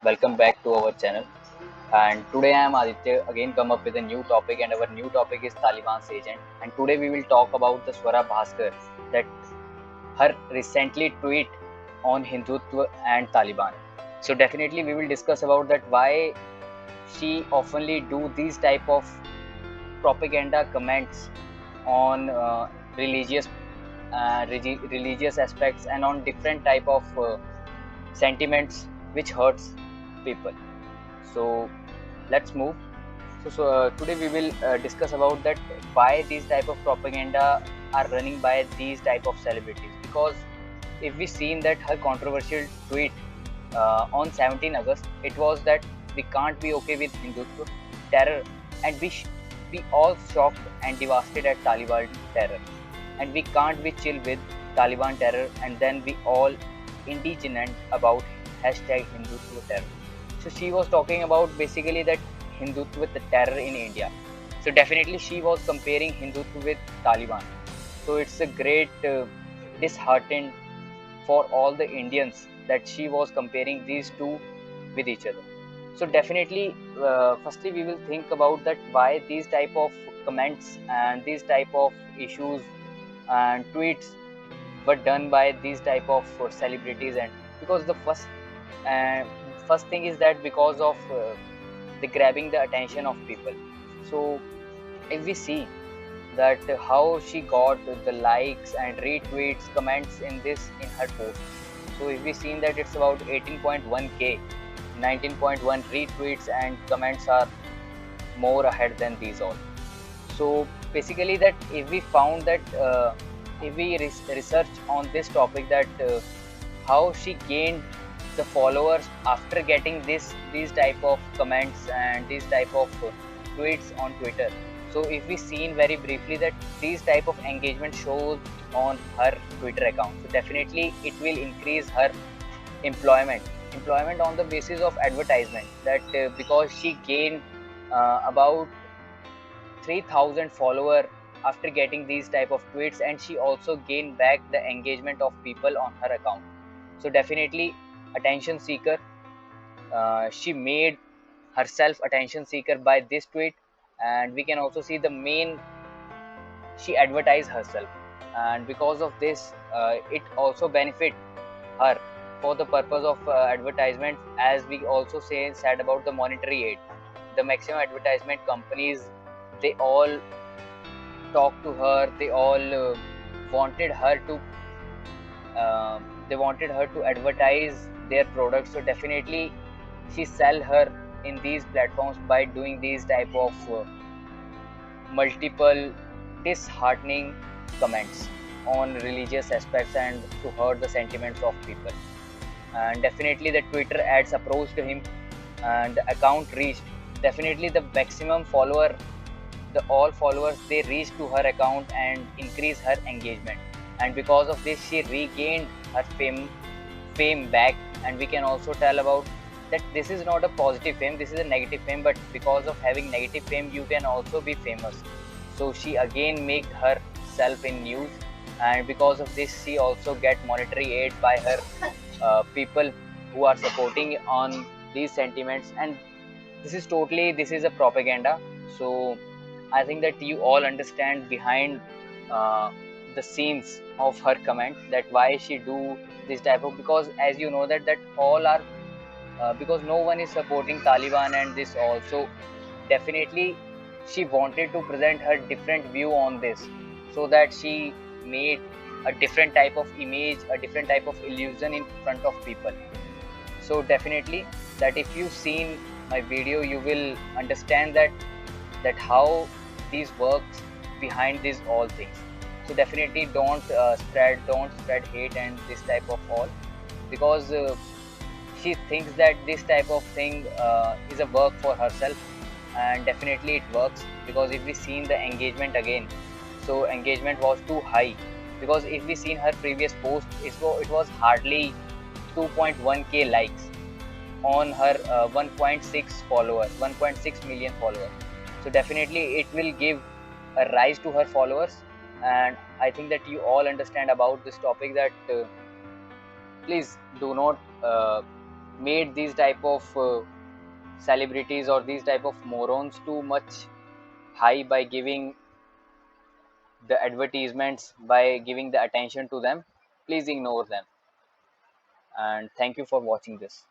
welcome back to our channel. And today I am Aditya again come up with a new topic, and our new topic is Taliban's agent. And today we will talk about the Swara Bhaskar, that her recently tweet on Hindutva and Taliban. So definitely we will discuss about that why she oftenly do these type of propaganda comments on religious religious aspects and on different type of sentiments which hurts people. So let's move. Today we will discuss about that why these type of propaganda are running by these type of celebrities. Because if we seen that her controversial tweet on 17 August, it was that we can't be okay with Hindutva terror, and we all shocked and devastated at Taliban terror, and we can't be chill with Taliban terror, and then we all indignant about hashtag Hindutva terror. So she was talking about basically that Hindutva with the terror in India. So definitely she was comparing Hindutva with Taliban. So it's a great disheartened for all the Indians that she was comparing these two with each other. So definitely, firstly we will think about that why these type of comments and these type of issues and tweets were done by these type of celebrities. And because the uh, first thing is that because of the grabbing the attention of people. So if we see that how she got the likes and retweets comments in this in her post. So if we seen that it's about 18.1k, 19.1 retweets and comments are more ahead than these all. So basically that if we found that if we research on this topic that how she gained the followers after getting these type of comments and these type of tweets on Twitter. So if we seen very briefly that these type of engagement shows on her Twitter account, so definitely it will increase her employment on the basis of advertisement. That because she gained about 3,000 follower after getting these type of tweets, and she also gained back the engagement of people on her account. So definitely attention seeker, she made herself attention seeker by this tweet. And we can also see the main, she advertised herself, and because of this it also benefit her for the purpose of advertisement. As we also said about the monetary aid, the maximum advertisement companies, they all talk to her, they all wanted her to they wanted her to advertise their products. So definitely she sell her in these platforms by doing these type of multiple disheartening comments on religious aspects and to hurt the sentiments of people. And definitely the Twitter ads approached him, and the account reached definitely the maximum follower, the all followers they reached to her account and increased her engagement. And because of this she regained her fame back. And we can also tell about that this is not a positive fame, this is a negative fame, but because of having negative fame you can also be famous. So she again make herself in news, and because of this she also get monetary aid by her people who are supporting on these sentiments. And this is a propaganda. So I think that you all understand behind uh, the scenes of her comment, that why she do this type of, because as you know that all are because no one is supporting Taliban and this also. Definitely she wanted to present her different view on this, so that she made a different type of image, a different type of illusion in front of people. So definitely that if you've seen my video you will understand that how these works behind these all things. So definitely don't spread hate and this type of all, because she thinks that this type of thing is a work for herself. And definitely it works, because if we seen the engagement again, so engagement was too high. Because if we seen her previous post, it was hardly 2.1k likes on her 1.6 followers, 1.6 million followers. So definitely it will give a rise to her followers. And I think that you all understand about this topic, that please do not made these type of celebrities or these type of morons too much high by giving the advertisements, by giving the attention to them. Please ignore them, and thank you for watching this.